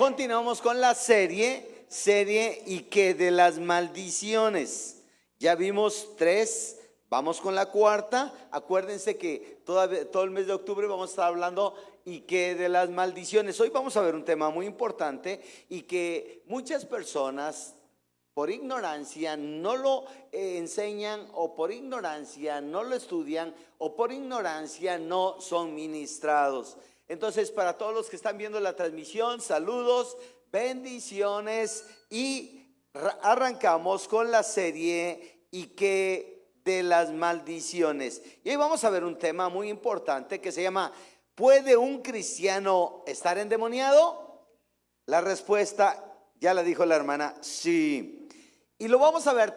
Continuamos con la serie y que de las maldiciones. Ya vimos 3, vamos con la 4. Acuérdense que todo el mes de octubre vamos a estar hablando y que de las maldiciones. Hoy vamos a ver un tema muy importante y que muchas personas por ignorancia no lo enseñan, o por ignorancia no lo estudian, o por ignorancia no son ministrados. Entonces, para todos los que están viendo la transmisión, saludos, bendiciones, y arrancamos con la serie y que de las maldiciones. Y hoy vamos a ver un tema muy importante que se llama: ¿puede un cristiano estar endemoniado? La respuesta ya la dijo la hermana: sí. Y lo vamos a ver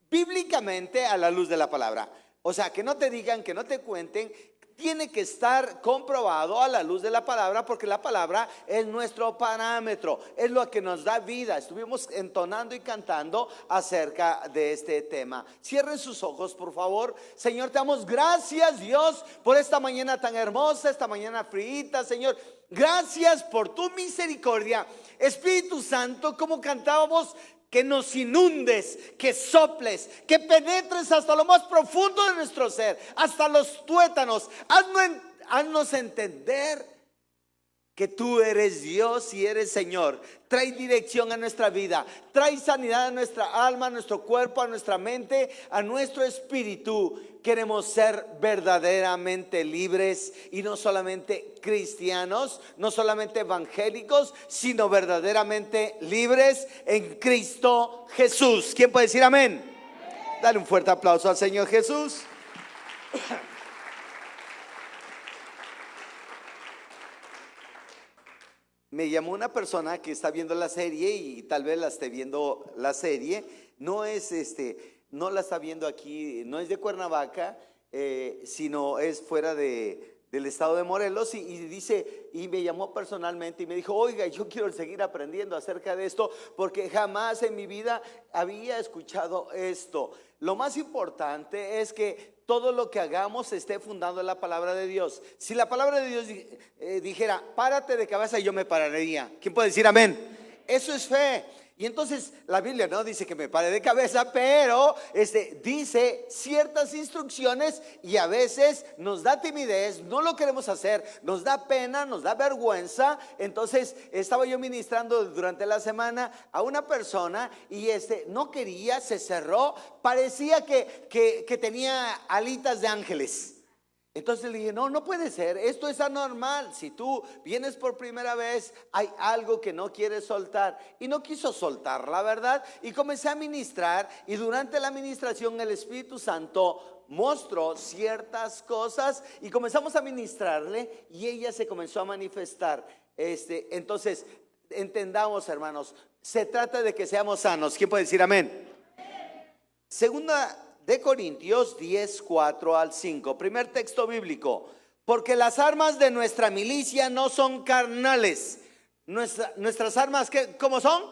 bíblicamente a la luz de la palabra. O sea, que no te digan, que no te cuenten. Tiene que estar comprobado a la luz de la palabra, porque la palabra es nuestro parámetro, es lo que nos da vida. Estuvimos entonando y cantando acerca de este tema. Cierren sus ojos, por favor. Señor, te damos gracias, Dios, por esta mañana tan hermosa, esta mañana fríita, Señor. Gracias por tu misericordia. Espíritu Santo, como cantábamos, que nos inundes, que soples, que penetres hasta lo más profundo de nuestro ser, hasta los tuétanos. Haznos entender que tú eres Dios y eres Señor. Trae dirección a nuestra vida, trae sanidad a nuestra alma, a nuestro cuerpo, a nuestra mente, a nuestro espíritu. Queremos ser verdaderamente libres, y no solamente cristianos, no solamente evangélicos, sino verdaderamente libres en Cristo Jesús. ¿Quién puede decir amén? Dale un fuerte aplauso al Señor Jesús. Me llamó una persona que está viendo la serie, y tal vez la esté viendo la serie. No la está viendo aquí, no es de Cuernavaca, sino es fuera del estado de Morelos, y dice, y me llamó personalmente y me dijo: oiga, yo quiero seguir aprendiendo acerca de esto, porque jamás en mi vida había escuchado esto. Lo más importante es que todo lo que hagamos esté fundado en la palabra de Dios. Si la palabra de Dios dijera: párate de cabeza, yo me pararía. ¿Quién puede decir amén? Eso es fe. Y entonces la Biblia no dice que me pare de cabeza, pero dice ciertas instrucciones, y a veces nos da timidez, no lo queremos hacer, nos da pena, nos da vergüenza. Entonces estaba yo ministrando durante la semana a una persona, y no quería, se cerró, parecía que tenía alitas de ángeles. Entonces le dije: no puede ser, esto es anormal. Si tú vienes por primera vez, hay algo que no quieres soltar. Y no quiso soltar, la verdad. Y comencé a ministrar, y durante la ministración el Espíritu Santo mostró ciertas cosas, y comenzamos a ministrarle, y ella se comenzó a manifestar. Entonces, entendamos, hermanos, se trata de que seamos sanos. ¿Quién puede decir amén? Segunda de Corintios 10, 4 al 5. Primer texto bíblico. Porque las armas de nuestra milicia no son carnales. Nuestras armas, ¿cómo son?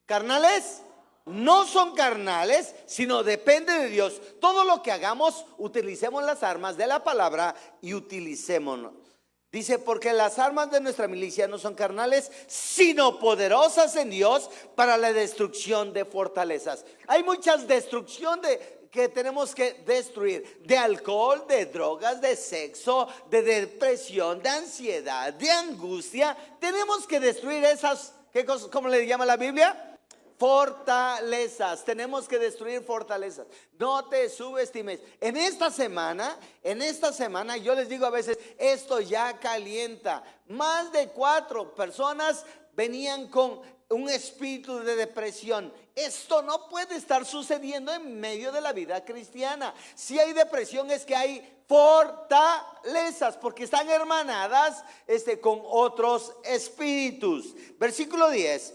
¿Carnales? No son carnales, sino depende de Dios. Todo lo que hagamos, utilicemos las armas de la palabra y utilicémonos. Dice: porque las armas de nuestra milicia no son carnales, sino poderosas en Dios para la destrucción de fortalezas. Hay muchas destrucción que tenemos que destruir: de alcohol, de drogas, de sexo, de depresión, de ansiedad, de angustia. Tenemos que destruir esas, ¿cómo le llama la Biblia? Fortalezas. Tenemos que destruir fortalezas. No te subestimes. En esta semana yo les digo a veces: esto ya calienta. Más de 4 personas venían con un espíritu de depresión. Esto no puede estar sucediendo en medio de la vida cristiana. Si hay depresión, es que hay fortalezas, porque están hermanadas con otros espíritus. Versículo 10.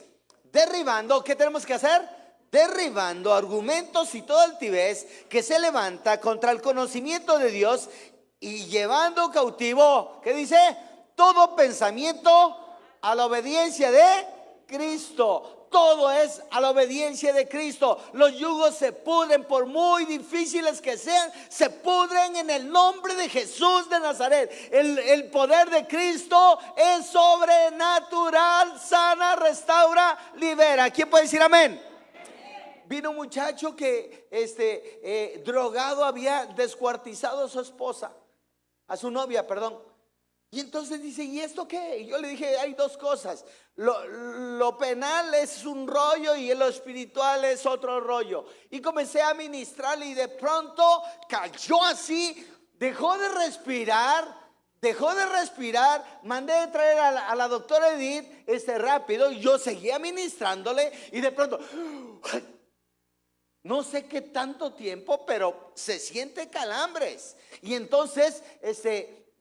Derribando, ¿qué tenemos que hacer? Derribando argumentos y toda altivez que se levanta contra el conocimiento de Dios, y llevando cautivo, ¿qué dice? Todo pensamiento a la obediencia de Cristo. todo es a la obediencia de Cristo. Los yugos se pudren, por muy difíciles que sean, se pudren en el nombre de Jesús de Nazaret. El poder de Cristo es sobrenatural, sana, restaura, libera. ¿Quién puede decir amén? Vino un muchacho que drogado había descuartizado a su esposa, a su novia, perdón. Y entonces dice, ¿y esto qué? Y yo le dije, hay dos cosas. Lo penal es un rollo y lo espiritual es otro rollo. Y comencé a ministrarle y de pronto cayó así, dejó de respirar. Mandé a traer a la doctora Edith rápido. Y yo seguía ministrándole y de pronto, no sé qué tanto tiempo, pero se siente calambres. Y entonces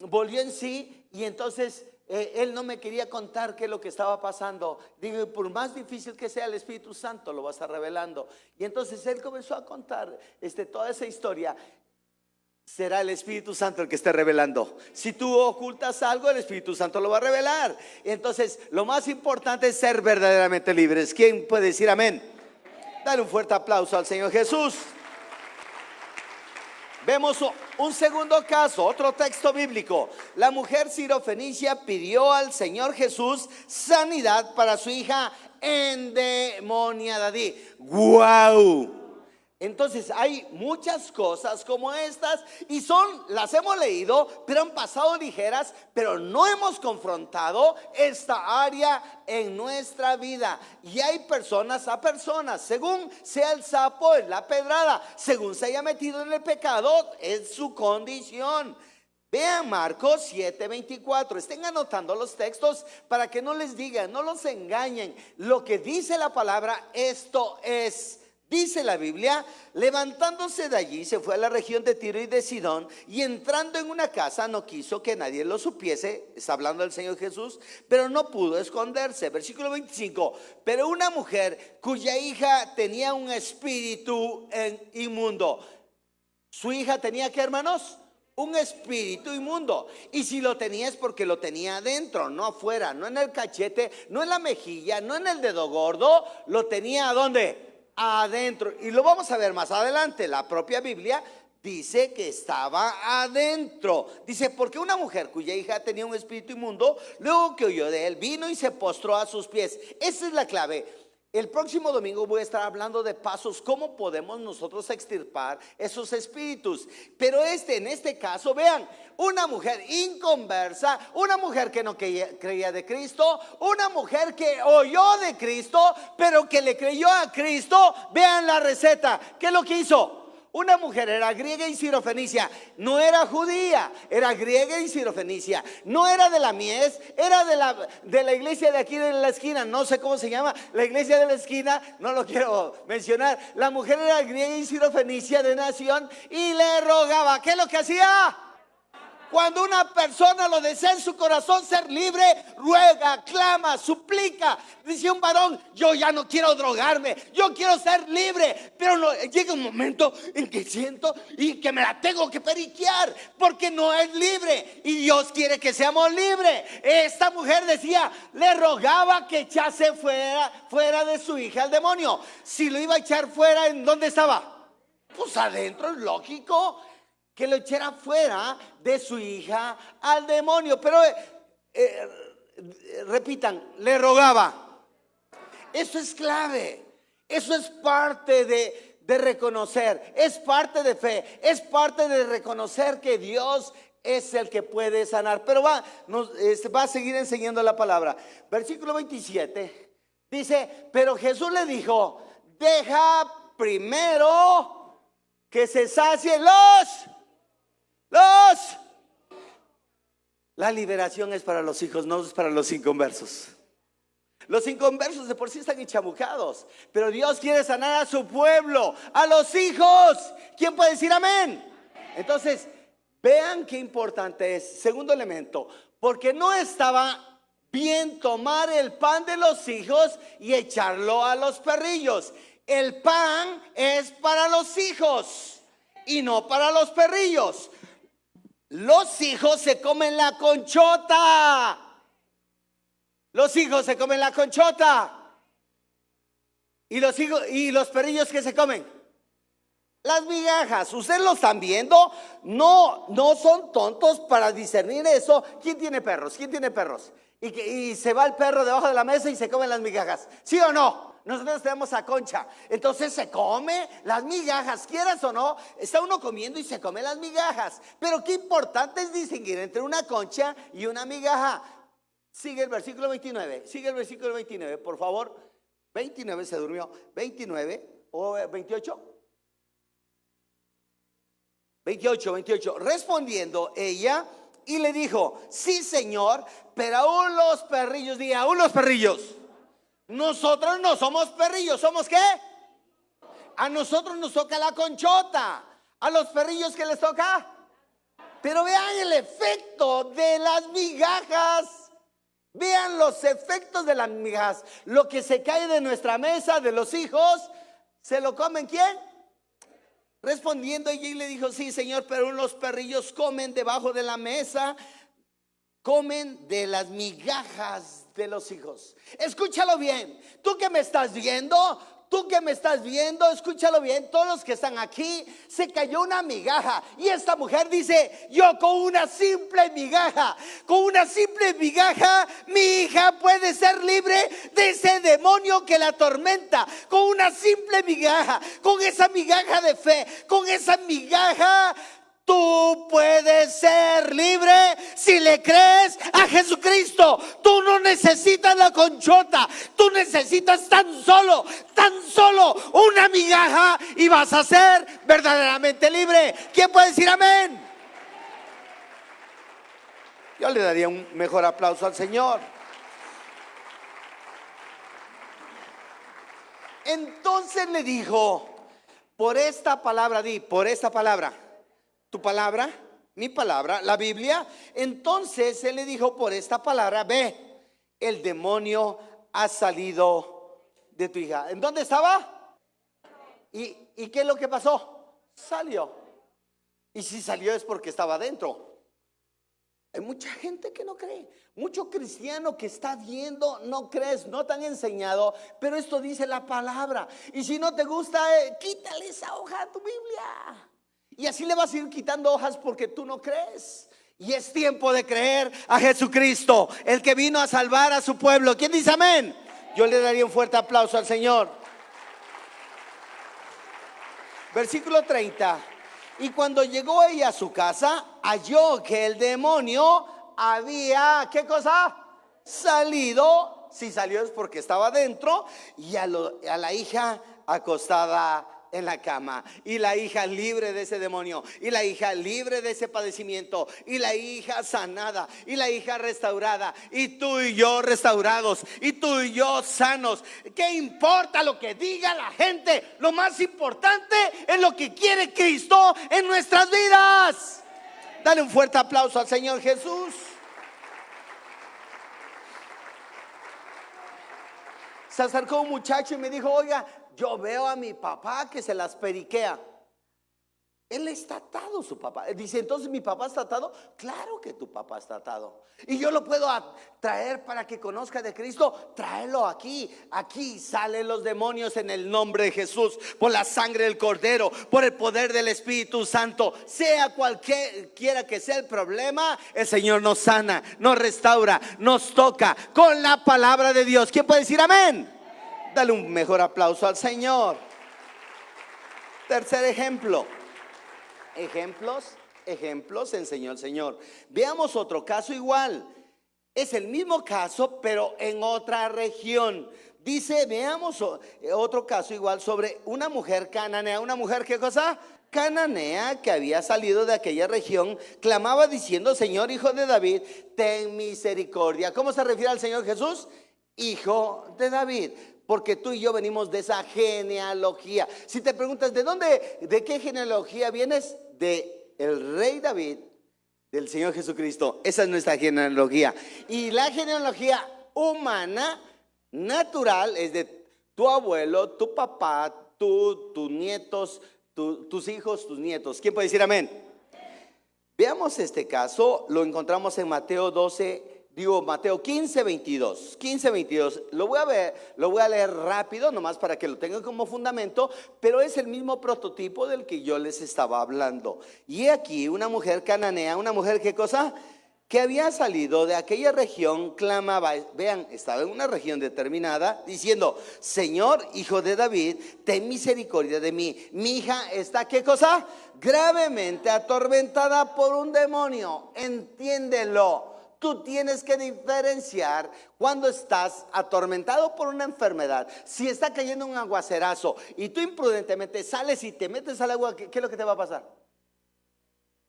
volvió en sí. Y entonces él no me quería contar qué es lo que estaba pasando. Digo, por más difícil que sea, el Espíritu Santo lo va a estar revelando. Y entonces él comenzó a contar toda esa historia. Será el Espíritu Santo el que esté revelando. Si tú ocultas algo, el Espíritu Santo lo va a revelar. Entonces lo más importante es ser verdaderamente libres. ¿Quién puede decir amén? Dale un fuerte aplauso al Señor Jesús. Vemos un segundo caso, otro texto bíblico. La mujer sirofenicia pidió al Señor Jesús sanidad para su hija endemoniada. ¡Guau! Entonces hay muchas cosas como estas y las hemos leído, pero han pasado ligeras, pero no hemos confrontado esta área en nuestra vida. Y hay personas a personas, según sea el sapo, es la pedrada, según se haya metido en el pecado, es su condición. Vean Marcos 7:24, estén anotando los textos para que no les digan, no los engañen. Lo que dice la palabra, esto es. Dice la Biblia, levantándose de allí se fue a la región de Tiro y de Sidón, y entrando en una casa no quiso que nadie lo supiese. Está hablando del Señor Jesús, pero no pudo esconderse. Versículo 25, pero una mujer cuya hija tenía un espíritu inmundo. ¿Su hija tenía qué, hermanos? Un espíritu inmundo. Y si lo tenía es porque lo tenía adentro, no afuera, no en el cachete, no en la mejilla, no en el dedo gordo. Lo tenía ¿a dónde? Adentro. Y lo vamos a ver más adelante. La propia Biblia dice que estaba adentro. Dice, porque una mujer cuya hija tenía un espíritu inmundo, luego que oyó de él, vino y se postró a sus pies. Esa es la clave. El próximo domingo voy a estar hablando de pasos, cómo podemos nosotros extirpar esos espíritus. Pero en este caso, vean, una mujer inconversa, una mujer que no creía de Cristo, una mujer que oyó de Cristo, pero que le creyó a Cristo. Vean la receta. ¿Qué es lo que hizo? Una mujer era griega y sirofenicia, no era judía, era griega y sirofenicia, no era de la mies, era de la iglesia de aquí de la esquina, no sé cómo se llama, la iglesia de la esquina, no lo quiero mencionar. La mujer era griega y sirofenicia de nación y le rogaba. ¿Qué es lo que hacía? Cuando una persona lo desea en su corazón ser libre, ruega, clama, suplica. Dice un varón, yo ya no quiero drogarme, yo quiero ser libre. Pero llega un momento en que siento y que me la tengo que periquear porque no es libre. Y Dios quiere que seamos libres. Esta mujer decía, le rogaba que echase fuera de su hija al demonio. Si lo iba a echar fuera, ¿en dónde estaba? Pues adentro, es lógico que lo echara fuera de su hija al demonio. Pero repitan, le rogaba. Eso es clave. Eso es parte de reconocer, es parte de fe, es parte de reconocer que Dios es el que puede sanar. Pero va a seguir enseñando la palabra. Versículo 27 dice, pero Jesús le dijo, deja primero que se sacien la liberación es para los hijos, no es para los inconversos. Los inconversos de por sí están enchamucados, pero Dios quiere sanar a su pueblo, a los hijos. ¿Quién puede decir amén? Entonces, vean qué importante es. Segundo elemento, porque no estaba bien tomar el pan de los hijos y echarlo a los perrillos. El pan es para los hijos y no para los perrillos. Los hijos se comen la conchota. Los hijos se comen la conchota. y los perrillos que se comen. Las migajas, ustedes lo están viendo, no son tontos para discernir eso. ¿Quién tiene perros? ¿Quién tiene perros? Y se va el perro debajo de la mesa y se comen las migajas, ¿sí o no? Nosotros tenemos a Concha, entonces se come las migajas, quieras o no, está uno comiendo y se come las migajas. Pero qué importante es distinguir entre una concha y una migaja. Sigue el versículo 29, por favor. 29 se durmió, 29 o 28. 28. Respondiendo ella y le dijo: sí, Señor, pero aún los perrillos, diga, aún los perrillos. Nosotros no somos perrillos, ¿somos qué? A nosotros nos toca la conchota. A los perrillos, ¿qué les toca? Pero vean el efecto de las migajas. Vean los efectos de las migajas. Lo que se cae de nuestra mesa, de los hijos, ¿se lo comen quién? Respondiendo ella y le dijo: sí, Señor, pero los perrillos comen debajo de la mesa, comen de las migajas de los hijos. Escúchalo bien, tú que me estás viendo, escúchalo bien, todos los que están aquí, se cayó una migaja y esta mujer dice: yo con una simple migaja, mi hija puede ser libre de ese demonio que la atormenta. Con una simple migaja, con esa migaja de fe, con esa migaja, tú puedes ser libre si le crees a Jesucristo. Tú no necesitas la conchota, tú necesitas tan solo una migaja y vas a ser verdaderamente libre. ¿Quién puede decir amén? Yo le daría un mejor aplauso al Señor. Entonces le dijo: por esta palabra, por esta palabra, tu palabra, mi palabra, la Biblia. Entonces él le dijo: por esta palabra, ve, el demonio ha salido de tu hija. ¿En dónde estaba? ¿Y qué es lo que pasó? Salió. Y si salió es porque estaba adentro. Hay mucha gente que no cree, mucho cristiano que está viendo, no crees, no te han enseñado, pero esto dice la palabra. Y si no te gusta, quítale esa hoja a tu Biblia. Y así le vas a ir quitando hojas porque tú no crees. Y es tiempo de creer a Jesucristo, el que vino a salvar a su pueblo. ¿Quién dice amén? Yo le daría un fuerte aplauso al Señor. Versículo 30. Y cuando llegó ella a su casa, halló que el demonio había, ¿qué cosa? Salido. Si salió es porque estaba dentro. Y a la hija acostada en la cama, y la hija libre de ese demonio, y la hija libre de ese padecimiento, y la hija sanada, y la hija restaurada, y tú y yo restaurados, y tú y yo sanos. ¿Qué importa lo que diga la gente? Lo más importante es lo que quiere Cristo en nuestras vidas. Dale un fuerte aplauso al Señor Jesús. Se acercó un muchacho y me dijo: oiga, yo veo a mi papá que se las periquea. Él está atado, su papá. Dice: entonces mi papá está atado. Claro que tu papá está atado. Y yo lo puedo traer para que conozca de Cristo. Tráelo aquí. Aquí salen los demonios en el nombre de Jesús, por la sangre del Cordero, por el poder del Espíritu Santo. Sea cualquiera que sea el problema, el Señor nos sana, nos restaura, nos toca con la palabra de Dios. ¿Quién puede decir amén? Dale un mejor aplauso al Señor. Tercer ejemplo. Ejemplos enseñó el Señor. Veamos otro caso igual. Es el mismo caso, pero en otra región. Dice, veamos otro caso igual sobre una mujer cananea. ¿Una mujer qué cosa? Cananea, que había salido de aquella región, clamaba diciendo: Señor, Hijo de David, ten misericordia. ¿Cómo se refiere al Señor Jesús? Hijo de David. Porque tú y yo venimos de esa genealogía. Si te preguntas de qué genealogía vienes, de el rey David, del Señor Jesucristo. Esa es nuestra genealogía. Y la genealogía humana, natural, es de tu abuelo, tu papá, tus nietos, tus hijos, tus nietos. ¿Quién puede decir amén? Veamos este caso. Lo encontramos en Mateo 12, Digo, Mateo 15:22. 15:22. Lo voy a leer rápido, nomás para que lo tengan como fundamento, pero es el mismo prototipo del que yo les estaba hablando. Y aquí una mujer cananea, una mujer, ¿qué cosa? Que había salido de aquella región, clamaba, vean, estaba en una región determinada, diciendo: Señor, hijo de David, ten misericordia de mí. Mi hija está, ¿qué cosa? Gravemente atormentada por un demonio. Entiéndelo. Tú tienes que diferenciar cuando estás atormentado por una enfermedad. Si está cayendo un aguacerazo y tú imprudentemente sales y te metes al agua, ¿qué es lo que te va a pasar?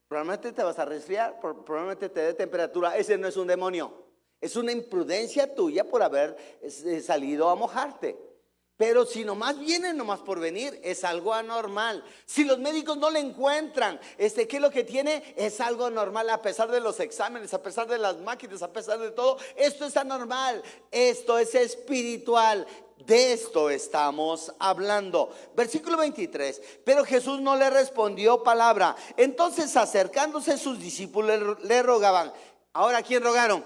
Probablemente te vas a resfriar, probablemente te dé temperatura. Ese no es un demonio, es una imprudencia tuya por haber salido a mojarte. Pero si nomás viene nomás por venir, es algo anormal. Si los médicos no le encuentran ¿qué es lo que tiene? Es algo normal, a pesar de los exámenes, a pesar de las máquinas, a pesar de todo. Esto es anormal, esto es espiritual. De esto estamos hablando. Versículo 23. Pero Jesús no le respondió palabra. Entonces, acercándose, sus discípulos le rogaban. Ahora, ¿a quién rogaron?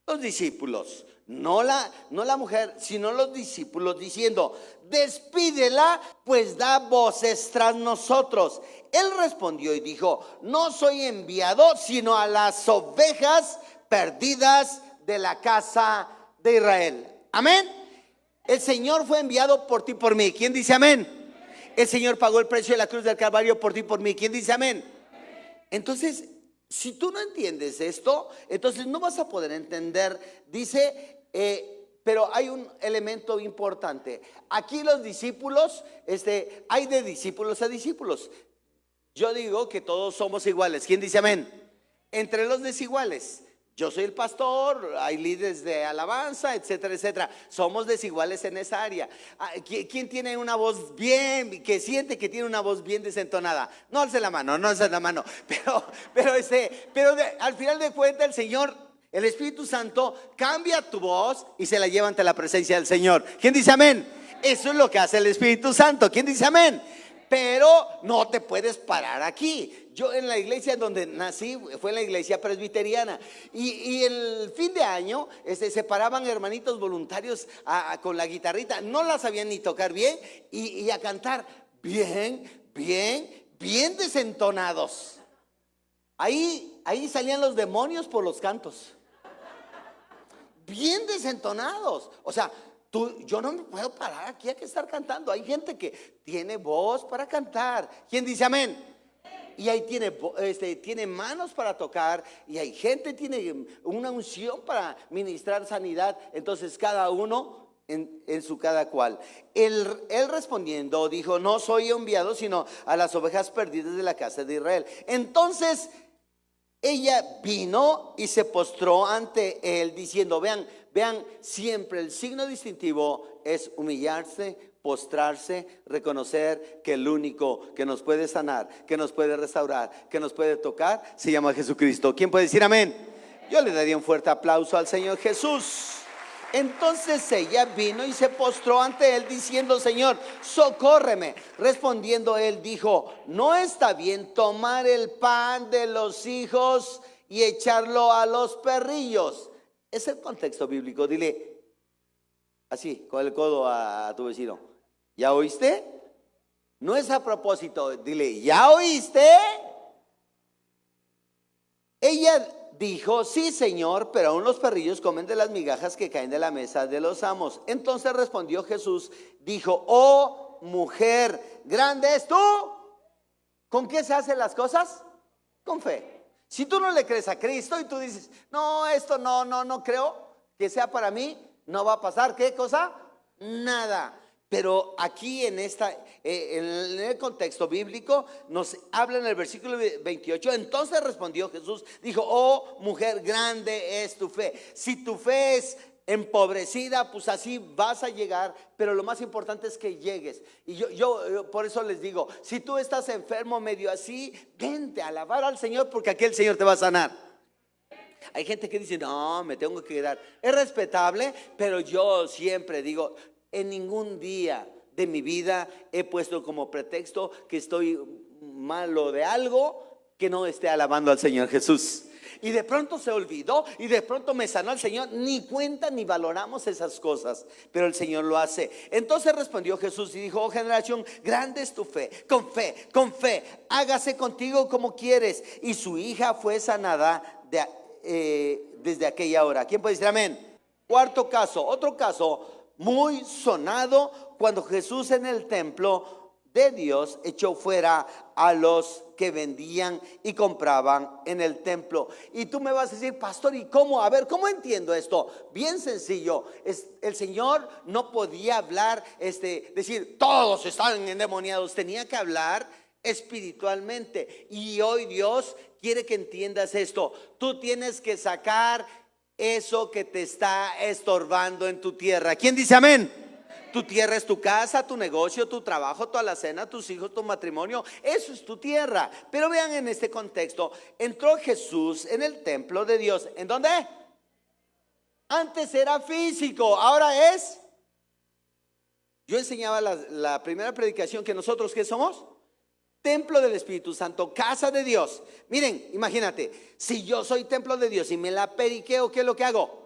Los discípulos. No la mujer, sino los discípulos, diciendo: despídela, pues da voces tras nosotros. Él respondió y dijo: no soy enviado sino a las ovejas perdidas de la casa de Israel. Amén. El Señor fue enviado por ti y por mí. ¿Quién dice amén? El Señor pagó el precio de la cruz del Calvario por ti y por mí. ¿Quién dice amén? Entonces, si tú no entiendes esto, entonces no vas a poder entender. Dice, pero hay un elemento importante. Aquí los discípulos, hay de discípulos a discípulos. Yo digo que todos somos iguales. ¿Quién dice amén? Entre los desiguales. Yo soy el pastor, hay líderes de alabanza, etcétera, etcétera. Somos desiguales en esa área. ¿Quién tiene una voz bien, que siente que tiene una voz bien desentonada? No alce la mano, no alce la mano. Pero al final de cuentas el Señor, el Espíritu Santo, cambia tu voz y se la lleva ante la presencia del Señor. ¿Quién dice amén? Eso es lo que hace el Espíritu Santo. ¿Quién dice amén? Pero no te puedes parar aquí. Yo en la iglesia donde nací fue en la iglesia presbiteriana y el fin de año se paraban hermanitos voluntarios con la guitarrita. No la sabían ni tocar bien y a cantar bien desentonados. Ahí salían los demonios por los cantos. Bien desentonados. O sea, yo no me puedo parar aquí a que estar cantando. Hay gente que tiene voz para cantar. ¿Quién dice amén? Y ahí tiene manos para tocar. Y hay gente que tiene una unción para ministrar sanidad. Entonces cada uno en su cada cual. Él respondiendo dijo: no soy enviado sino a las ovejas perdidas de la casa de Israel. Entonces ella vino y se postró ante él diciendo: vean, siempre el signo distintivo es humillarse, postrarse, reconocer que el único que nos puede sanar, que nos puede restaurar, que nos puede tocar, se llama Jesucristo. ¿Quién puede decir amén? Yo le daría un fuerte aplauso al Señor Jesús. Entonces ella vino y se postró ante él diciendo: Señor, socórreme. Respondiendo él dijo: no está bien tomar el pan de los hijos y echarlo a los perrillos. Es el contexto bíblico. Dile así, con el codo a tu vecino: ¿ya oíste? No es a propósito. Dile: ¿ya oíste? Ella dijo: sí, Señor, pero aún los perrillos comen de las migajas que caen de la mesa de los amos. Entonces respondió Jesús, dijo: oh mujer, grande es tú. ¿Con qué se hacen las cosas? Con fe. Si tú no le crees a Cristo y tú dices: no, esto no creo que sea para mí, no va a pasar. ¿Qué cosa? Nada. Pero aquí en el contexto bíblico nos habla en el versículo 28. Entonces respondió Jesús, dijo: oh mujer, grande es tu fe. Si tu fe es empobrecida, pues así vas a llegar. Pero lo más importante es que llegues. Y yo por eso les digo: si tú estás enfermo, medio así, vente a alabar al Señor, porque aquí el Señor te va a sanar. Hay gente que dice: no, me tengo que quedar. Es respetable, pero yo siempre digo: en ningún día de mi vida he puesto como pretexto que estoy malo de algo que no esté alabando al Señor Jesús. y de pronto se olvidó y de pronto me sanó el Señor. Ni cuenta ni valoramos esas cosas, pero el Señor lo hace. Entonces respondió Jesús y dijo: oh generación, grande es tu fe, con fe, hágase contigo como quieres. Y su hija fue sanada desde aquella hora. ¿Quién puede decir amén? Cuarto caso, otro caso muy sonado, cuando Jesús en el templo de Dios echó fuera a los que vendían y compraban en el templo. Y tú me vas a decir: pastor, ¿y cómo? A ver, ¿cómo entiendo esto? Bien sencillo. El Señor no podía hablar, decir todos están endemoniados. Tenía que hablar espiritualmente. Y hoy Dios quiere que entiendas esto. Tú tienes que sacar eso que te está estorbando en tu tierra. ¿Quién dice amén? Tu tierra es tu casa, tu negocio, tu trabajo, tu alacena, tus hijos, tu matrimonio. Eso es tu tierra. Pero vean en este contexto, entró Jesús en el templo de Dios. ¿En dónde? Antes era físico, ahora es. Yo enseñaba la primera predicación que nosotros, ¿qué somos? Templo del Espíritu Santo, casa de Dios. Miren, imagínate, si yo soy templo de Dios y me la periqueo, ¿qué es lo que hago?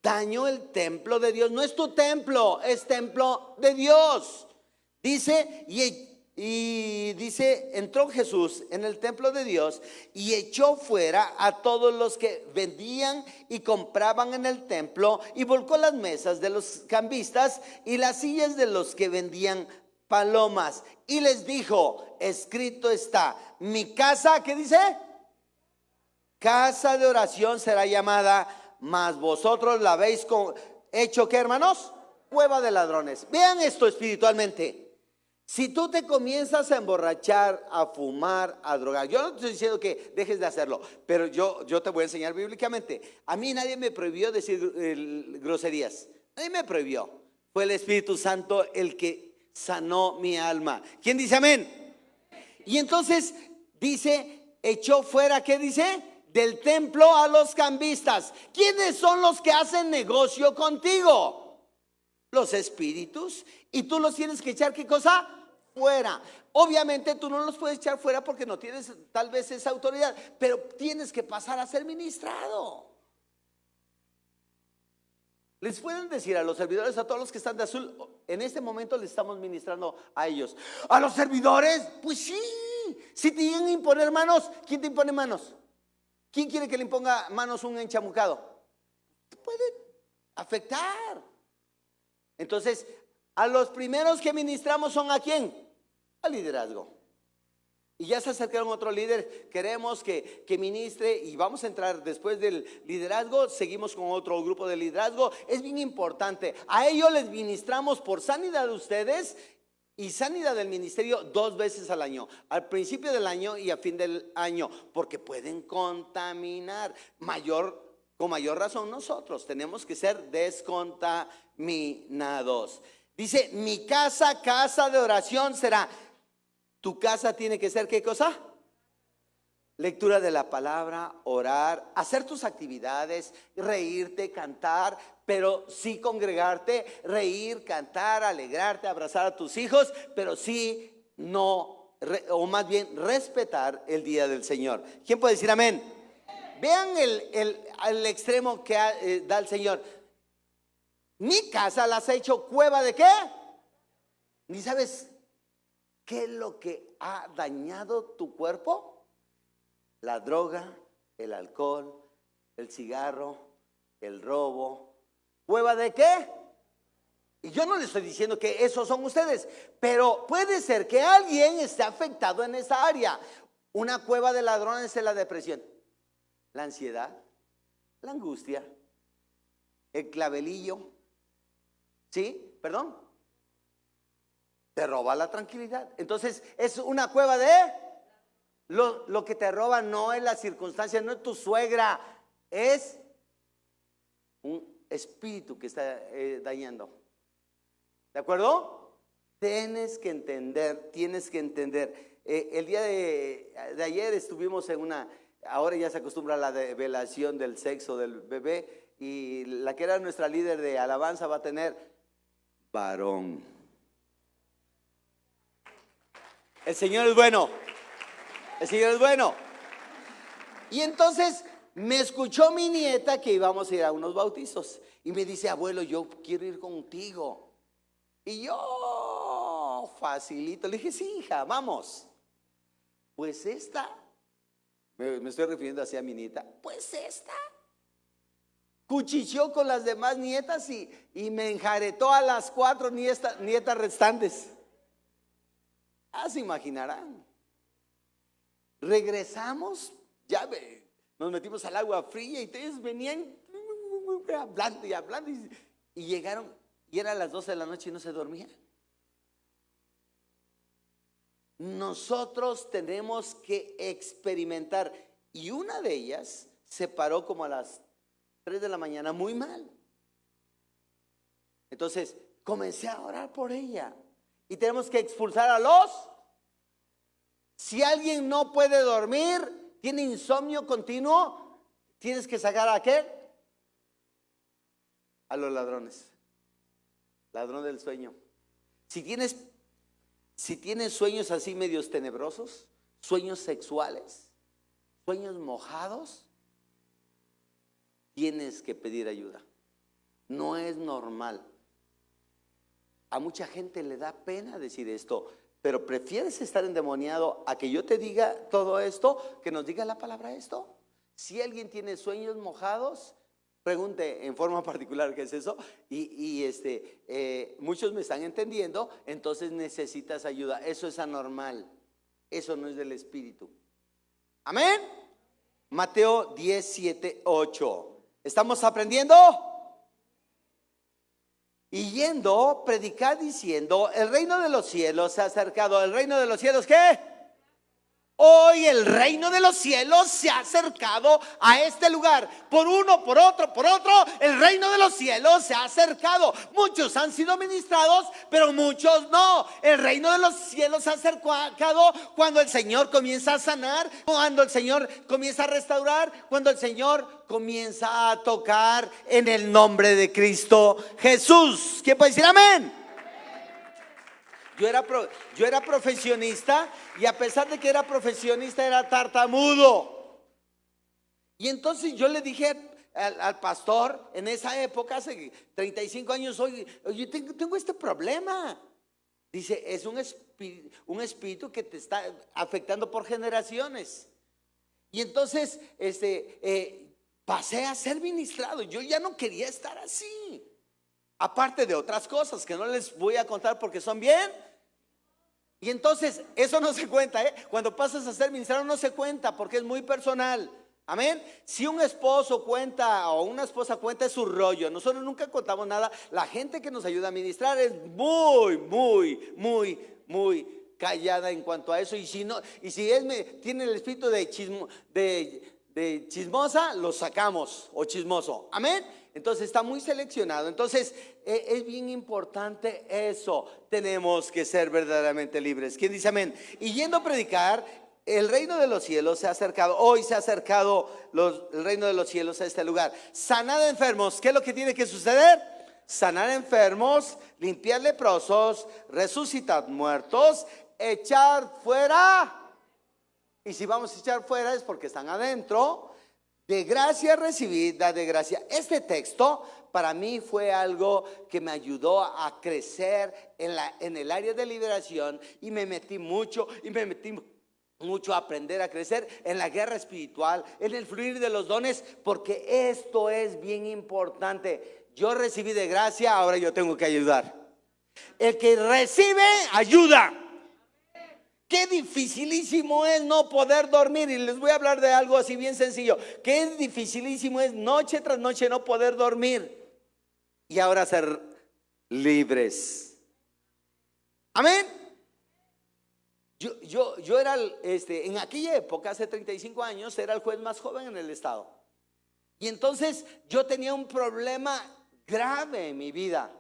Daño el templo de Dios. No es tu templo, es templo de Dios. Dice, dice, entró Jesús en el templo de Dios y echó fuera a todos los que vendían y compraban en el templo, y volcó las mesas de los cambistas y las sillas de los que vendían palomas, y les dijo: escrito está, mi casa, ¿qué dice? Casa de oración será llamada, mas vosotros la habéis hecho, ¿qué, hermanos? Cueva de ladrones. Vean esto espiritualmente. Si tú te comienzas a emborrachar, a fumar, a drogar, yo no te estoy diciendo que dejes de hacerlo, pero yo te voy a enseñar bíblicamente. A mí nadie me prohibió decir groserías. Nadie me prohibió. Fue el Espíritu Santo el que sanó mi alma. ¿Quién dice amén? Y entonces dice, echó fuera, ¿qué dice? Del templo a los cambistas. ¿Quiénes son los que hacen negocio contigo? Los espíritus. Y tú los tienes que echar, ¿qué cosa? Fuera. Obviamente tú no los puedes echar fuera porque no tienes tal vez esa autoridad, pero tienes que pasar a ser ministrado. Les pueden decir a los servidores, a todos los que están de azul, en este momento les estamos ministrando a ellos. ¿A los servidores? Pues sí. Si te llegan a imponer manos, ¿quién te impone manos? ¿Quién quiere que le imponga manos un enchamucado? Te puede afectar. Entonces, a los primeros que ministramos son ¿a quién? Al liderazgo. Y ya se acercaron otro líder, queremos que ministre, y vamos a entrar después del liderazgo, seguimos con otro grupo de liderazgo. Es bien importante, a ellos les ministramos por sanidad de ustedes y sanidad del ministerio 2 veces al año, al principio del año y a fin del año, porque pueden contaminar. Con mayor razón nosotros tenemos que ser descontaminados. Dice, mi casa, casa de oración será. Tu casa tiene que ser, ¿qué cosa? Lectura de la palabra, orar, hacer tus actividades, reírte, cantar, pero sí congregarte, reír, cantar, alegrarte, abrazar a tus hijos, pero sí no, o más bien respetar el día del Señor. ¿Quién puede decir amén? Vean el extremo que da el Señor. Mi casa la has hecho cueva de ¿qué? Ni sabes qué es lo que ha dañado tu cuerpo. La droga, el alcohol, el cigarro, el robo. ¿Cueva de qué? Y yo no le estoy diciendo que esos son ustedes, pero puede ser que alguien esté afectado en esa área. Una cueva de ladrones es la depresión, la ansiedad, la angustia, el clavelillo. ¿Sí? ¿Perdón? Te roba la tranquilidad. Entonces es una cueva de... Lo que te roba no es la circunstancia, no es tu suegra, es un espíritu que está dañando. ¿De acuerdo? Tienes que entender. El día de ayer estuvimos en ahora ya se acostumbra a la develación del sexo del bebé, y la que era nuestra líder de alabanza va a tener varón. El Señor es bueno. El Señor es bueno. Y entonces me escuchó mi nieta que íbamos a ir a unos bautizos. Y me dice, abuelo, yo quiero ir contigo. Y yo, facilito, le dije, sí, hija, vamos. Pues esta, me estoy refiriendo hacia mi nieta, pues esta cuchicheó con las demás nietas y me enjaretó a las 4 nietas restantes. Se imaginarán. Regresamos, nos metimos al agua fría y todos venían hablando y hablando y llegaron y eran las 12 de la noche y no se dormían. Nosotros tenemos que experimentar, y una de ellas se paró como a las 3 de la mañana muy mal. Entonces comencé a orar por ella y tenemos que expulsar a los. Si alguien no puede dormir, tiene insomnio continuo, tienes que sacar ¿a qué? A los ladrones. Ladrón del sueño. Si tienes sueños así medios tenebrosos, sueños sexuales, sueños mojados, tienes que pedir ayuda. No es normal. A mucha gente le da pena decir esto, pero prefieres estar endemoniado a que yo te diga todo esto, que nos diga la palabra esto. Si alguien tiene sueños mojados, pregunte en forma particular qué es eso y muchos me están entendiendo, entonces necesitas ayuda. Eso es anormal, eso no es del espíritu. Amén. Mateo 10:7-8. ¿Estamos aprendiendo? Y yendo, predicad diciendo, el reino de los cielos se ha acercado. ¿El reino de los cielos qué? Hoy el reino de los cielos se ha acercado a este lugar. Por uno, por otro, el reino de los cielos se ha acercado. Muchos han sido ministrados, pero muchos no. El reino de los cielos se ha acercado cuando el Señor comienza a sanar, cuando el Señor comienza a restaurar, cuando el Señor comienza a tocar en el nombre de Cristo Jesús. ¿Quién puede decir amén? Yo era profesionista y a pesar de que era profesionista era tartamudo. Y entonces yo le dije al pastor en esa época, hace 35 años, oye, tengo este problema. Dice, es un espíritu que te está afectando por generaciones. Y entonces pasé a ser ministrado. Yo ya no quería estar así. Aparte de otras cosas que no les voy a contar porque son bien. Y entonces eso no se cuenta, Cuando pasas a ser ministrado no se cuenta porque es muy personal. Amén. Si un esposo cuenta o una esposa cuenta es su rollo. Nosotros nunca contamos nada. La gente que nos ayuda a ministrar es muy callada en cuanto a eso. Y si él tiene el espíritu de chismosa, lo sacamos, o chismoso. Amén. Entonces está muy seleccionado. Entonces es bien importante eso. Tenemos que ser verdaderamente libres. ¿Quién dice amén? Y yendo a predicar, el reino de los cielos se ha acercado. Hoy se ha acercado el reino de los cielos a este lugar. Sanad enfermos. ¿Qué es lo que tiene que suceder? Sanar enfermos, limpiar leprosos, resucitar muertos, echar fuera. Y si vamos a echar fuera es porque están adentro. De gracia recibid, da de gracia. Este texto para mí fue algo que me ayudó a crecer en el área de liberación y me metí mucho a aprender a crecer en la guerra espiritual, en el fluir de los dones, porque esto es bien importante. Yo recibí de gracia, ahora yo tengo que ayudar. El que recibe, ayuda. Qué dificilísimo es no poder dormir. Y les voy a hablar de algo así bien sencillo. Qué dificilísimo es noche tras noche no poder dormir y ahora ser libres. Amén. Yo era en aquella época, hace 35 años, era el juez más joven en el estado. Y entonces yo tenía un problema grave en mi vida.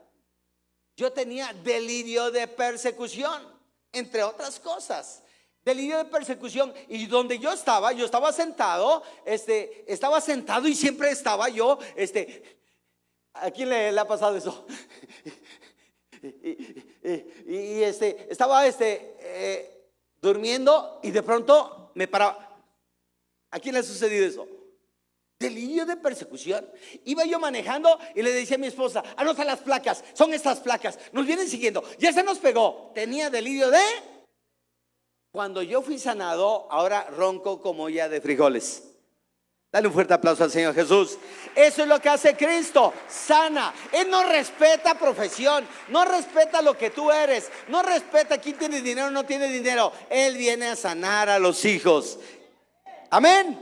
Yo tenía delirio de persecución, entre otras cosas. Delirio de persecución. Y donde yo estaba sentado, estaba sentado y siempre estaba yo, ¿a quién le ha pasado eso? Estaba durmiendo y de pronto me paraba. ¿A quién le ha sucedido eso? Delirio de persecución. Iba yo manejando y le decía a mi esposa: anota las placas, son estas placas, nos vienen siguiendo, ya se nos pegó. Tenía delirio de... Cuando yo fui sanado, ahora ronco como olla de frijoles. Dale un fuerte aplauso al Señor Jesús. Eso es lo que hace Cristo, sana. Él no respeta profesión, no respeta lo que tú eres, no respeta quién tiene dinero o no tiene dinero. Él viene a sanar a los hijos. Amén.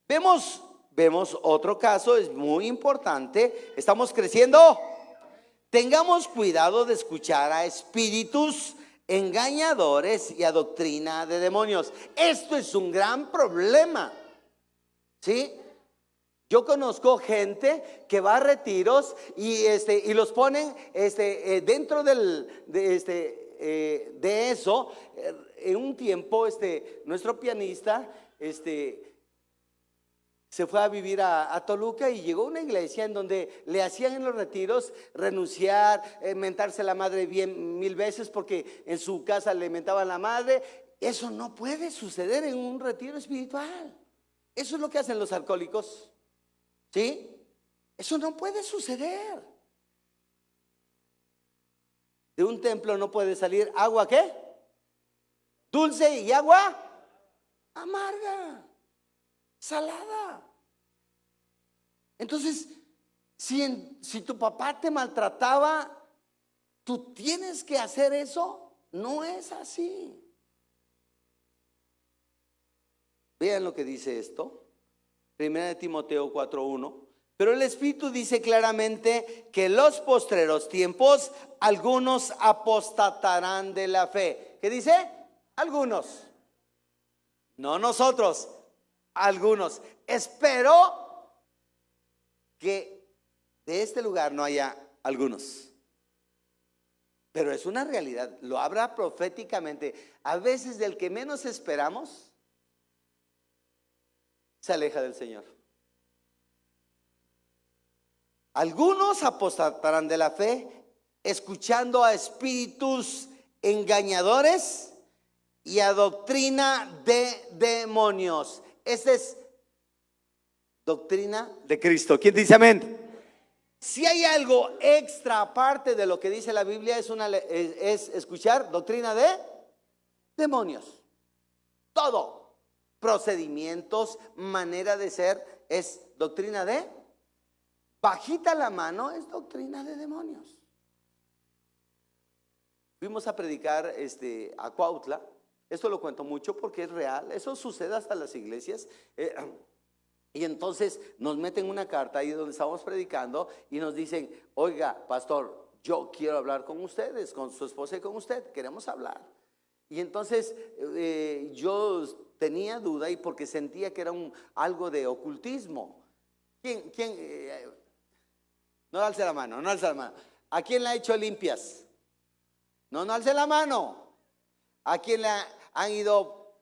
Vemos otro caso, es muy importante. Estamos creciendo. Tengamos cuidado de escuchar a espíritus engañadores y a doctrina de demonios. Esto es un gran problema. ¿Sí? Yo conozco gente que va a retiros y los ponen dentro de eso. En un tiempo nuestro pianista se fue a vivir a Toluca y llegó a una iglesia en donde le hacían en los retiros renunciar, mentarse la madre 1000 veces porque en su casa le mentaban la madre. Eso no puede suceder en un retiro espiritual. Eso es lo que hacen los alcohólicos. ¿Sí? Eso no puede suceder. De un templo no puede salir agua, ¿qué? Dulce y agua amarga, salada. Entonces, si tu papá te maltrataba, ¿tú tienes que hacer eso? No es así. Vean lo que dice esto, 1 Timoteo 4:1. Pero el Espíritu dice claramente que en los postreros tiempos algunos apostatarán de la fe. ¿Qué dice? Algunos. No nosotros, algunos. Espero que de este lugar no haya algunos. Pero es una realidad, lo habla proféticamente. A veces del que menos esperamos se aleja del Señor. Algunos apostatarán de la fe, escuchando a espíritus engañadores y a doctrina de demonios. Esta es doctrina de Cristo. ¿Quién dice amén? Si hay algo extra aparte de lo que dice la Biblia, es escuchar doctrina de demonios. Todo. Procedimientos, manera de ser, es doctrina de... Bajita la mano es doctrina de demonios. Fuimos a predicar a Cuautla. Esto lo cuento mucho porque es real. Eso sucede hasta en las iglesias. Y entonces nos meten una carta ahí donde estábamos predicando y nos dicen: oiga, pastor, yo quiero hablar con ustedes, con su esposa y con usted, queremos hablar. Y entonces yo tenía duda y porque sentía que era algo de ocultismo. ¿Quién? No alce la mano, no alce la mano. ¿A quién le ha hecho limpias? No alce la mano. ¿A quién le han ido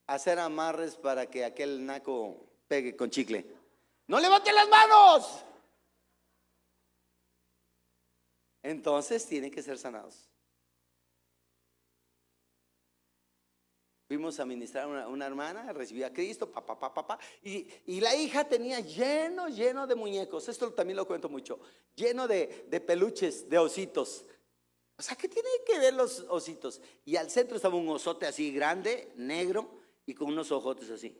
a hacer amarres para que aquel naco pegue con chicle? ¡No levanten las manos! Entonces tienen que ser sanados. Fuimos a ministrar a una hermana, recibió a Cristo, y la hija tenía lleno de muñecos. Esto también lo cuento mucho. Lleno de peluches, de ositos. O sea, ¿qué tienen que ver los ositos? Y al centro estaba un osote así grande, negro, y con unos ojotes así,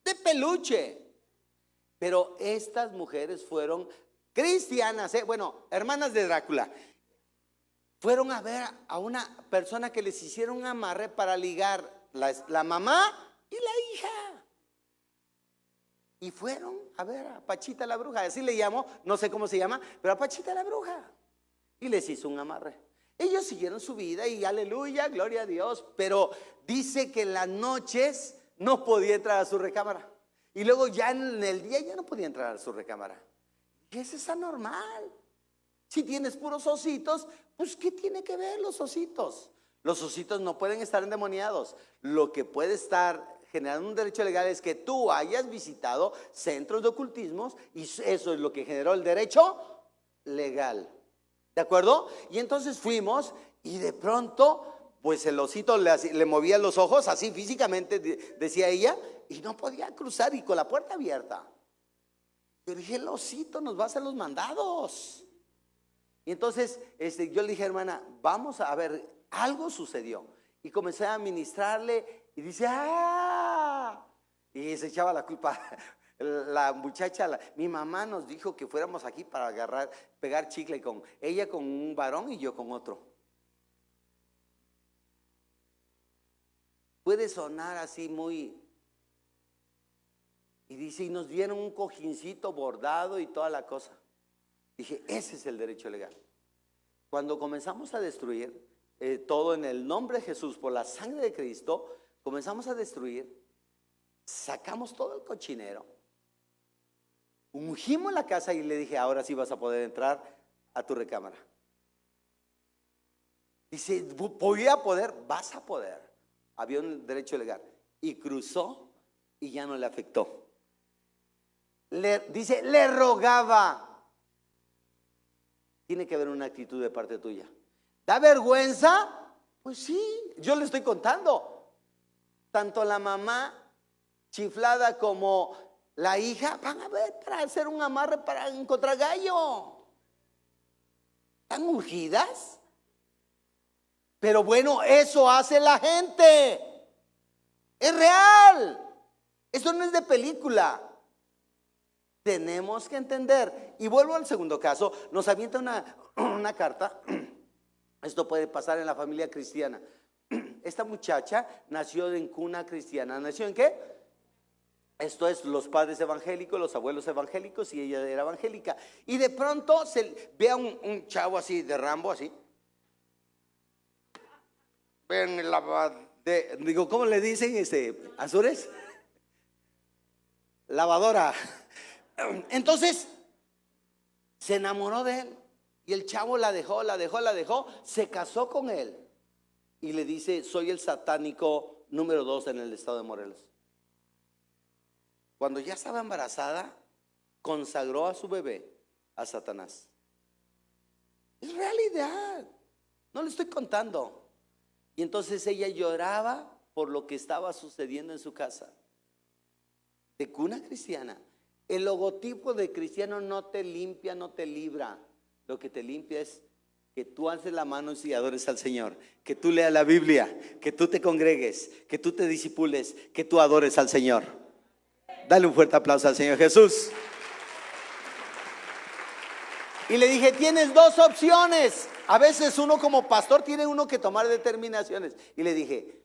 de peluche. Pero estas mujeres fueron cristianas, bueno, hermanas de Drácula. Fueron a ver a una persona que les hicieron un amarre para ligar la mamá y la hija. Y fueron a ver a Pachita la bruja, así le llamo, no sé cómo se llama, pero a Pachita la bruja. Y les hizo un amarre. Ellos siguieron su vida y aleluya, gloria a Dios. Pero dice que en las noches no podía entrar a su recámara. Y luego ya en el día ya no podía entrar a su recámara. Y eso es anormal. Si tienes puros ositos, pues ¿qué tiene que ver los ositos? Los ositos no pueden estar endemoniados. Lo que puede estar generando un derecho legal es que tú hayas visitado centros de ocultismos y eso es lo que generó el derecho legal. ¿De acuerdo? Y entonces fuimos y de pronto, pues el osito le movía los ojos, así físicamente decía ella, y no podía cruzar y con la puerta abierta. Yo dije, el osito nos va a hacer los mandados. Y entonces yo le dije, hermana, vamos a ver, algo sucedió. Y comencé a ministrarle y dice, ¡ah! Y se echaba la culpa. La muchacha, mi mamá nos dijo que fuéramos aquí para pegar chicle con ella, con un varón y yo con otro. Puede sonar así muy... Y dice, y nos dieron un cojincito bordado y toda la cosa. Dije, ese es el derecho legal. Cuando comenzamos a destruir todo en el nombre de Jesús, por la sangre de Cristo, comenzamos a destruir, sacamos todo el cochinero, ungimos la casa y le dije, ahora sí vas a poder entrar a tu recámara. Dice, voy a poder, vas a poder. Había un derecho legal. Y cruzó y ya no le afectó. Dice, le rogaba. Tiene que haber una actitud de parte tuya. ¿Da vergüenza? Pues sí, yo le estoy contando. Tanto la mamá chiflada como la hija van a ver para hacer un amarre para encontrar gallo. ¿Están urgidas? Pero bueno, eso hace la gente. Es real. Eso no es de película. Tenemos que entender. Y vuelvo al segundo caso. Nos avienta una carta. Esto puede pasar en la familia cristiana. Esta muchacha nació en cuna cristiana. ¿Nació en qué? Esto es los padres evangélicos, los abuelos evangélicos, y ella era evangélica. Y de pronto se ve a un chavo así de Rambo, así. Ven, digo, ¿cómo le dicen Azures? Lavadora. Entonces se enamoró de él y el chavo la dejó, se casó con él y le dice, soy el satánico número 2 en el estado de Morelos. Cuando ya estaba embarazada, consagró a su bebé a Satanás. Es realidad, no le estoy contando. Y entonces ella lloraba por lo que estaba sucediendo en su casa. De cuna cristiana. El logotipo de cristiano no te limpia, no te libra. Lo que te limpia es que tú alces la mano y adores al Señor, que tú leas la Biblia, que tú te congregues, que tú te disipules, que tú adores al Señor. Dale un fuerte aplauso al Señor Jesús. Y le dije, tienes dos opciones. A veces uno como pastor tiene uno que tomar determinaciones. Y le dije,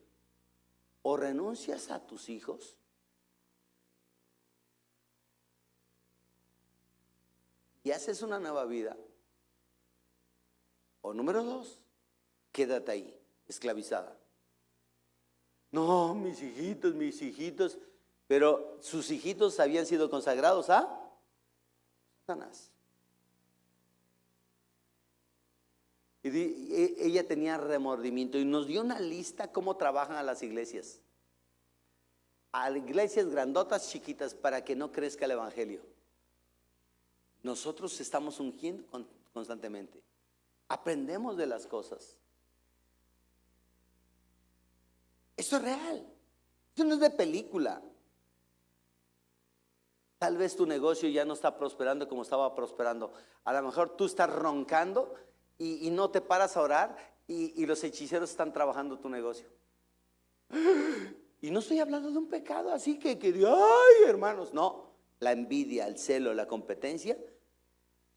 o renuncias a tus hijos y haces una nueva vida, o número 2, quédate ahí, esclavizada. No, mis hijitos, pero sus hijitos habían sido consagrados a Satanás. Y ella tenía remordimiento y nos dio una lista cómo trabajan a las iglesias. A iglesias grandotas, chiquitas, para que no crezca el evangelio. Nosotros estamos ungiendo constantemente. Aprendemos de las cosas. Eso es real. Eso no es de película. Tal vez tu negocio ya no está prosperando como estaba prosperando. A lo mejor tú estás roncando y no te paras a orar y los hechiceros están trabajando tu negocio. Y no estoy hablando de un pecado así que ay, hermanos, no. La envidia, el celo, la competencia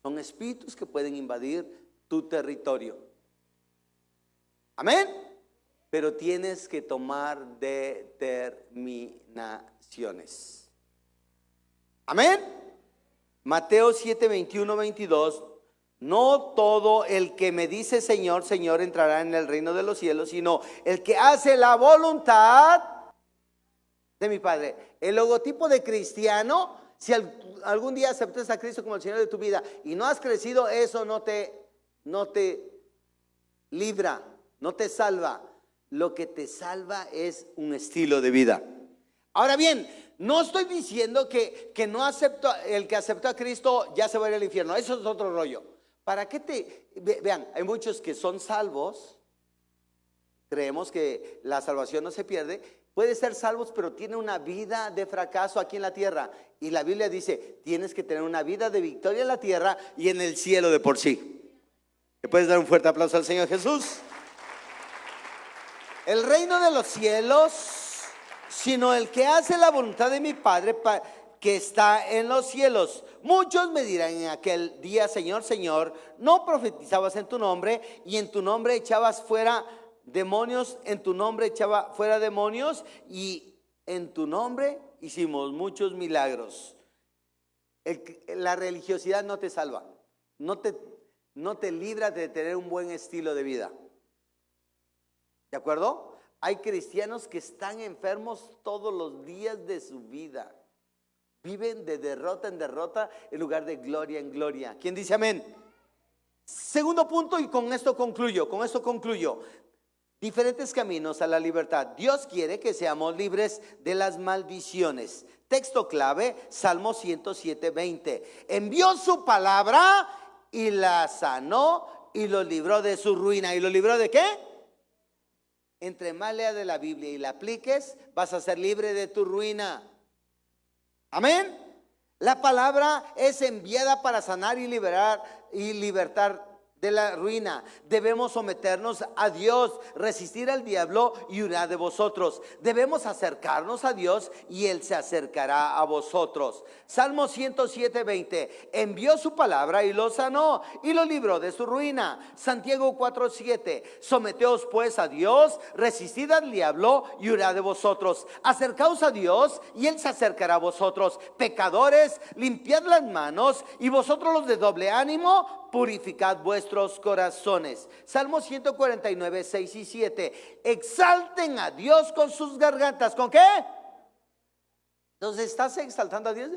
son espíritus que pueden invadir tu territorio. Amén. Pero tienes que tomar determinaciones. Amén. Mateo 7, 21, 22. No todo el que me dice Señor, Señor entrará en el reino de los cielos, sino el que hace la voluntad de mi Padre. El logotipo de cristiano, si algún día aceptas a Cristo como el Señor de tu vida y no has crecido, eso no te libra, no te salva. Lo que te salva es un estilo de vida. Ahora bien, no estoy diciendo que no acepto, el que aceptó a Cristo ya se va a ir al infierno. Eso es otro rollo. ¿Para qué vean, hay muchos que son salvos, creemos que la salvación no se pierde, puede ser salvos, pero tiene una vida de fracaso aquí en la tierra. Y la Biblia dice, tienes que tener una vida de victoria en la tierra y en el cielo de por sí. ¿Le puedes dar un fuerte aplauso al Señor Jesús? El reino de los cielos, sino el que hace la voluntad de mi Padre que está en los cielos. Muchos me dirán en aquel día, Señor, Señor, ¿no profetizabas en tu nombre y en tu nombre echabas fuera demonios? En tu nombre echaba fuera demonios y en tu nombre hicimos muchos milagros. La religiosidad no te salva, no te libra de tener un buen estilo de vida. ¿De acuerdo? Hay cristianos que están enfermos todos los días de su vida. Viven de derrota en derrota en lugar de gloria en gloria. ¿Quién dice amén? Segundo punto, y con esto concluyo. Diferentes caminos a la libertad. Dios quiere que seamos libres de las maldiciones. Texto clave, Salmo 107:20. Envió su palabra y la sanó y lo libró de su ruina. ¿Y lo libró de qué? Entre más leas de la Biblia y la apliques, vas a ser libre de tu ruina. Amén. La palabra es enviada para sanar y libertar de la ruina. Debemos someternos a Dios, resistir al diablo y huirá de vosotros. Debemos acercarnos a Dios y Él se acercará a vosotros. Salmo 107:20. Envió su palabra y lo sanó y lo libró de su ruina. Santiago 4:7. Someteos pues a Dios, resistid al diablo y huirá de vosotros. Acercaos a Dios y Él se acercará a vosotros. Pecadores, limpiad las manos, y vosotros los de doble ánimo, purificad vuestros corazones. Salmo 149:6 y 7. Exalten a Dios con sus gargantas. ¿Con qué? Entonces, ¿estás exaltando a Dios?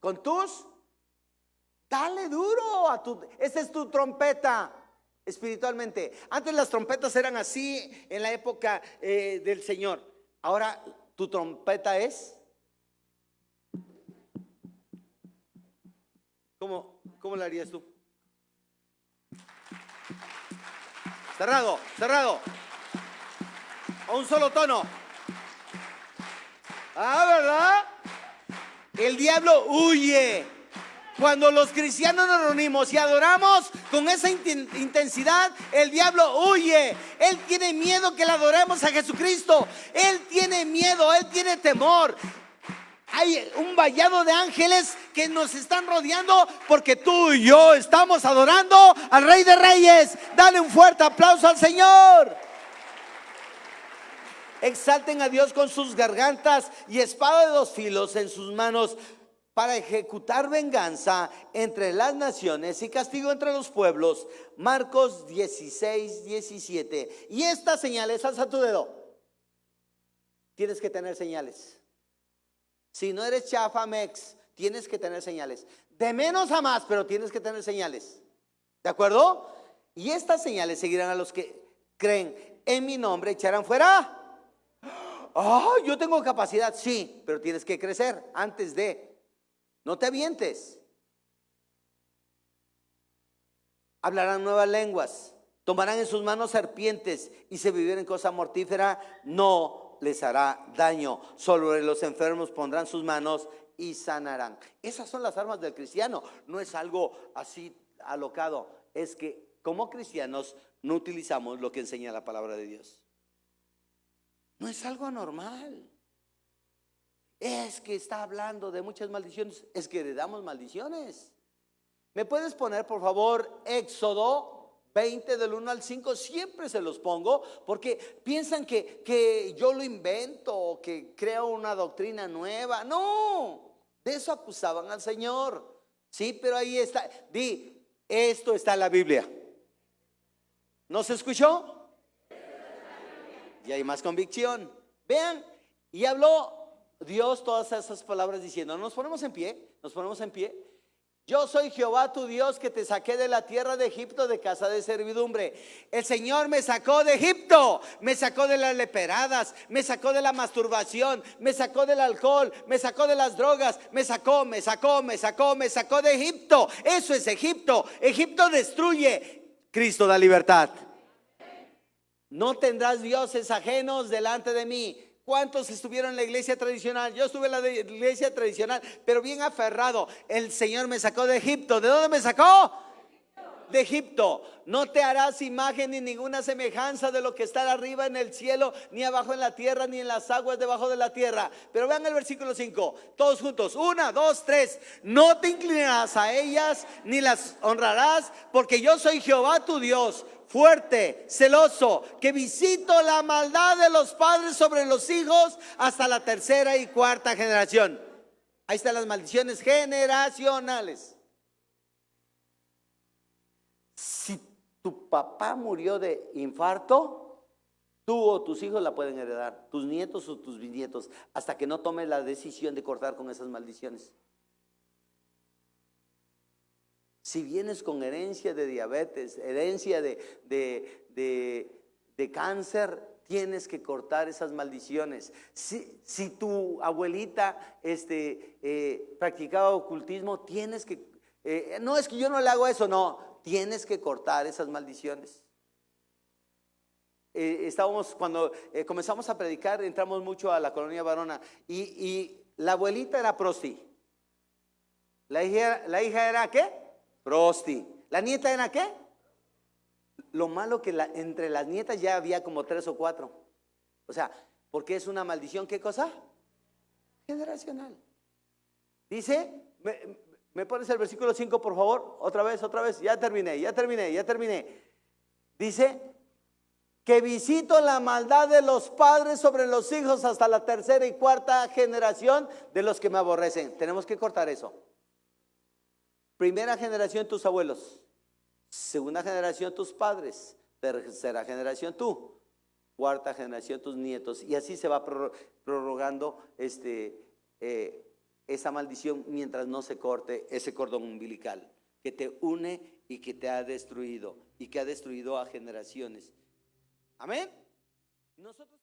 Con tus, dale duro a tu, esa es tu trompeta espiritualmente. Antes las trompetas eran así en la época del Señor. Ahora tu trompeta es, ¿cómo lo harías tú? Cerrado. A un solo tono. ¿Verdad? El diablo huye. Cuando los cristianos nos reunimos y adoramos con esa intensidad, el diablo huye. Él tiene miedo que le adoremos a Jesucristo. Él tiene miedo, él tiene temor. Hay un vallado de ángeles que nos están rodeando porque tú y yo estamos adorando al Rey de Reyes. Dale un fuerte aplauso al Señor. Exalten a Dios con sus gargantas y espada de 2 filos en sus manos, para ejecutar venganza entre las naciones y castigo entre los pueblos. Marcos 16:17. Y estas señales, alza tu dedo. Tienes que tener señales. Si no eres chafamex, tienes que tener señales. De menos a más, pero tienes que tener señales. ¿De acuerdo? Y estas señales seguirán a los que creen. En mi nombre echarán fuera. Yo tengo capacidad, sí, pero tienes que crecer antes de. No te avientes. Hablarán nuevas lenguas, tomarán en sus manos serpientes, y si bebieren cosa mortífera no les hará daño. Sobre los enfermos pondrán sus manos y sanarán. Esas son las armas del cristiano. No es algo así alocado. Es que como cristianos no utilizamos lo que enseña la palabra de Dios. No es algo anormal. Es que está hablando de muchas maldiciones. Es que heredamos maldiciones. ¿Me puedes poner por favor Éxodo 20 del 1 al 5? Siempre se los pongo porque piensan que yo lo invento o que creo una doctrina nueva. No, de eso acusaban al Señor. Sí, pero ahí está. Esto está en la Biblia. ¿No se escuchó? Y hay más convicción. Vean, y habló Dios todas esas palabras diciendo, nos ponemos en pie. Yo soy Jehová tu Dios, que te saqué de la tierra de Egipto, de casa de servidumbre. El Señor me sacó de Egipto, me sacó de las leperadas, me sacó de la masturbación, me sacó del alcohol, me sacó de las drogas, me sacó de Egipto. Eso es Egipto. Egipto destruye, Cristo da libertad. No tendrás dioses ajenos delante de mí. ¿Cuántos estuvieron en la iglesia tradicional? Yo estuve en la iglesia tradicional, pero bien aferrado. El Señor me sacó de Egipto. ¿De dónde me sacó? De Egipto. No te harás imagen ni ninguna semejanza de lo que está arriba en el cielo, ni abajo en la tierra, ni en las aguas debajo de la tierra. Pero vean el versículo 5, todos juntos, 1, 2, 3. No te inclinarás a ellas, ni las honrarás, porque yo soy Jehová tu Dios, fuerte, celoso, que visito la maldad de los padres sobre los hijos hasta la tercera y cuarta generación. Ahí están las maldiciones generacionales. Si tu papá murió de infarto, tú o tus hijos la pueden heredar, tus nietos o tus bisnietos, hasta que no tomes la decisión de cortar con esas maldiciones. Si vienes con herencia de diabetes, herencia de cáncer, tienes que cortar esas maldiciones. Si tu abuelita practicaba ocultismo, tienes que, no es que yo no le hago eso, no. Tienes que cortar esas maldiciones. Cuando comenzamos a predicar, entramos mucho a la colonia Varona y la abuelita era prosti. La hija era ¿qué? Prosti. ¿La nieta era qué? Lo malo que entre las nietas ya había como 3 o 4. O sea, porque es una maldición, ¿qué cosa? Generacional. Dice, ¿me pones el versículo 5 por favor? Otra vez, ya terminé. Dice, que visito la maldad de los padres sobre los hijos hasta la tercera y cuarta generación de los que me aborrecen. Tenemos que cortar eso. Primera generación tus abuelos, segunda generación tus padres, tercera generación tú, cuarta generación tus nietos, y así se va prorrogando esa maldición mientras no se corte ese cordón umbilical que te une y que te ha destruido y que ha destruido a generaciones. Amén. Nosotros